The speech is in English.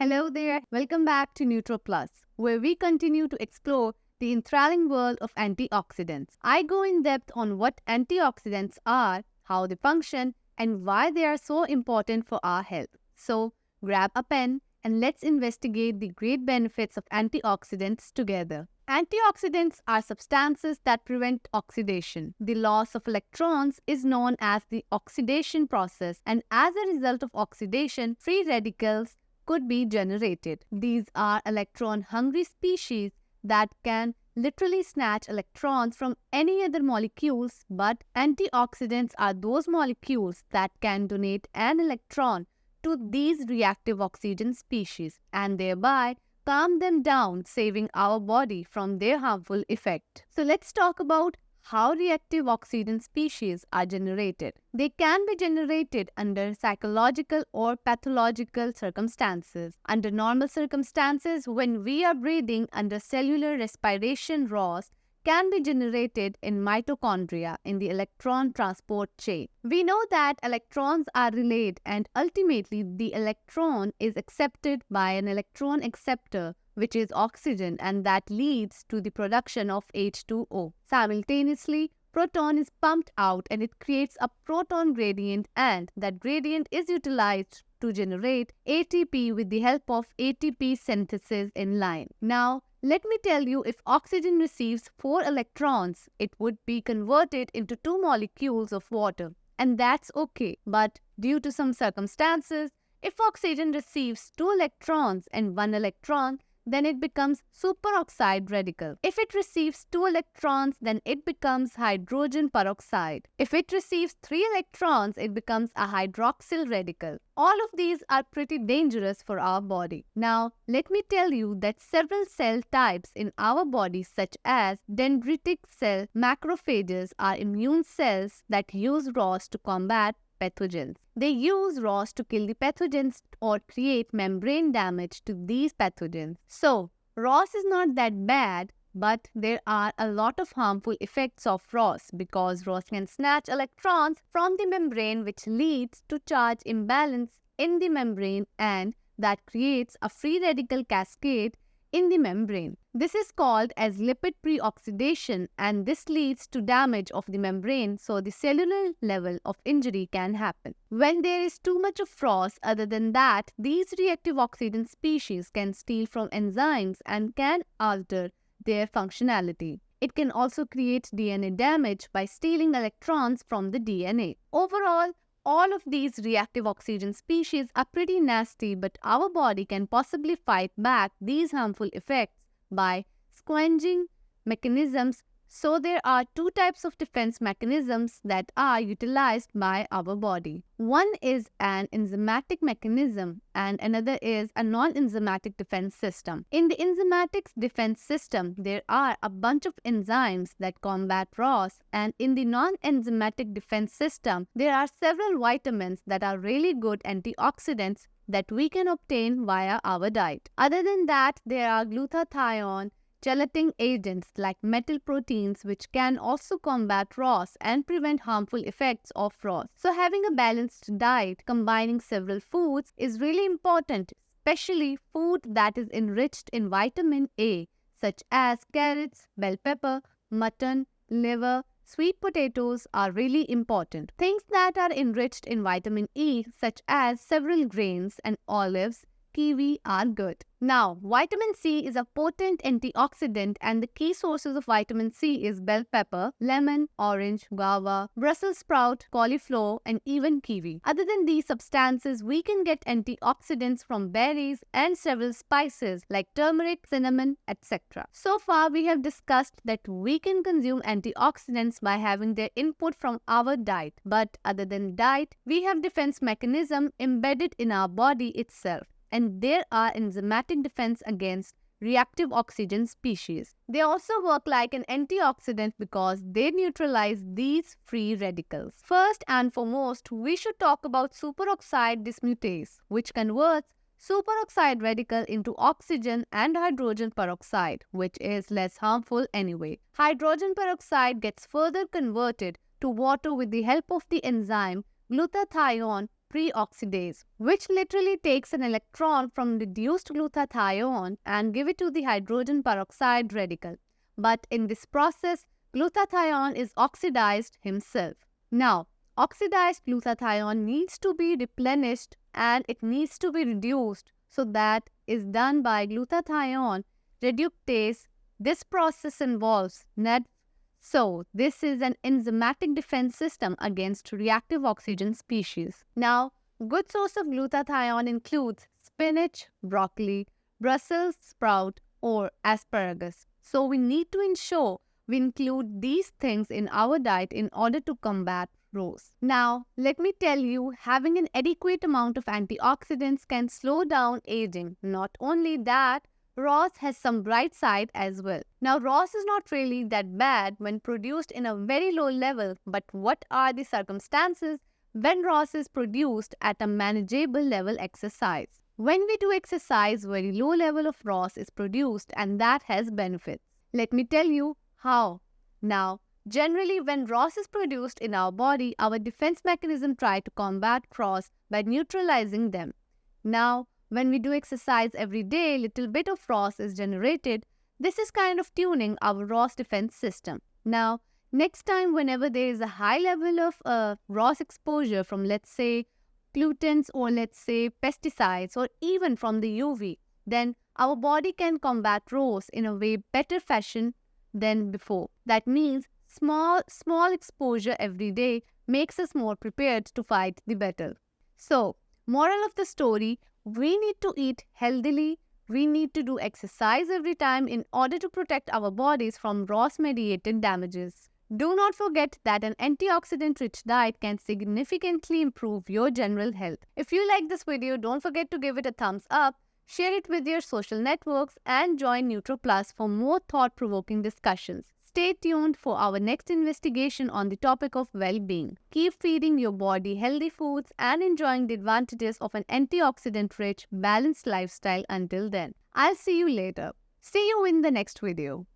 Hello there, welcome back to Nutro Plus, where we continue to explore the enthralling world of antioxidants. I go in depth on what antioxidants are, how they function, and why they are so important for our health. So, grab a pen and let's investigate the great benefits of antioxidants together. Antioxidants are substances that prevent oxidation. The loss of electrons is known as the oxidation process, and as a result of oxidation, free radicals could be generated. These are electron-hungry species that can literally snatch electrons from any other molecules, but antioxidants are those molecules that can donate an electron to these reactive oxygen species and thereby calm them down, saving our body from their harmful effect. So let's talk about how reactive oxygen species are generated. They can be generated under psychological or pathological circumstances. Under normal circumstances, when we are breathing under cellular respiration, ROS can be generated in mitochondria in the electron transport chain. We know that electrons are relayed and ultimately the electron is accepted by an electron acceptor, which is oxygen, and that leads to the production of H2O. Simultaneously, proton is pumped out and it creates a proton gradient, and that gradient is utilized to generate ATP with the help of ATP synthesis in line. Now, let me tell you, if oxygen receives 4 electrons, it would be converted into 2 molecules of water, and that's okay. But due to some circumstances, if oxygen receives 2 electrons and 1 electron, then it becomes superoxide radical. If it receives 2 electrons, then it becomes hydrogen peroxide. If it receives 3 electrons, it becomes a hydroxyl radical. All of these are pretty dangerous for our body. Now, let me tell you that several cell types in our body, such as dendritic cell macrophages, are immune cells that use ROS to combat pathogens. They use ROS to kill the pathogens or create membrane damage to these pathogens. So, ROS is not that bad, but there are a lot of harmful effects of ROS because ROS can snatch electrons from the membrane, which leads to charge imbalance in the membrane, and that creates a free radical cascade in the membrane. This is called as lipid pre-oxidation, and this leads to damage of the membrane, so the cellular level of injury can happen. When there is too much of ROS, other than that, these reactive oxygen species can steal from enzymes and can alter their functionality. It can also create DNA damage by stealing electrons from the DNA. Overall, all of these reactive oxygen species are pretty nasty, but our body can possibly fight back these harmful effects by squelching mechanisms. So there are 2 types of defense mechanisms that are utilized by our body. One is an enzymatic mechanism and another is a non-enzymatic defense system. In the enzymatic defense system, there are a bunch of enzymes that combat ROS, and in the non-enzymatic defense system, there are several vitamins that are really good antioxidants that we can obtain via our diet. Other than that, there are glutathione gelating agents like metal proteins, which can also combat ROS and prevent harmful effects of ROS. So having a balanced diet combining several foods is really important, especially food that is enriched in vitamin A, such as carrots, bell pepper, mutton, liver. Sweet potatoes are really important. Things that are enriched in vitamin E, such as several grains and olives, kiwi, are good. Now, vitamin C is a potent antioxidant, and the key sources of vitamin C is bell pepper, lemon, orange, guava, Brussels sprout, cauliflower, and even kiwi. Other than these substances, we can get antioxidants from berries and several spices like turmeric, cinnamon, etc. So far, we have discussed that we can consume antioxidants by having their input from our diet. But other than diet, we have defense mechanism embedded in our body itself, and there are enzymatic defense against reactive oxygen species. They also work like an antioxidant because they neutralize these free radicals. First and foremost, we should talk about superoxide dismutase, which converts superoxide radical into oxygen and hydrogen peroxide, which is less harmful anyway. Hydrogen peroxide gets further converted to water with the help of the enzyme glutathione pre-oxidase, which literally takes an electron from reduced glutathione and give it to the hydrogen peroxide radical. But in this process, glutathione is oxidized himself. Now, oxidized glutathione needs to be replenished and it needs to be reduced. So that is done by glutathione reductase. This process involves NAD. So this is an enzymatic defense system against reactive oxygen species. Now, good source of glutathione includes spinach, broccoli, Brussels sprout, or asparagus. So we need to ensure we include these things in our diet in order to combat ROS. Now, let me tell you, having an adequate amount of antioxidants can slow down aging. Not only that, ROS has some bright side as well. Now, ROS is not really that bad when produced in a very low level, but what are the circumstances when ROS is produced at a manageable level exercise? When we do exercise, very low level of ROS is produced and that has benefits. Let me tell you how. Now, generally when ROS is produced in our body, our defense mechanism try to combat ROS by neutralizing them. Now, when we do exercise every day, little bit of ROS is generated. This is kind of tuning our ROS defense system. Now, next time whenever there is a high level of ROS exposure from, let's say, pollutants or let's say pesticides or even from the UV, then our body can combat ROS in a way better fashion than before. That means small exposure every day makes us more prepared to fight the battle. So, moral of the story, we need to eat healthily, we need to do exercise every time in order to protect our bodies from ROS-mediated damages. Do not forget that an antioxidant-rich diet can significantly improve your general health. If you like this video, don't forget to give it a thumbs up, share it with your social networks, and join Nutro Plus for more thought-provoking discussions. Stay tuned for our next investigation on the topic of well-being. Keep feeding your body healthy foods and enjoying the advantages of an antioxidant-rich, balanced lifestyle until then. I'll see you later. See you in the next video.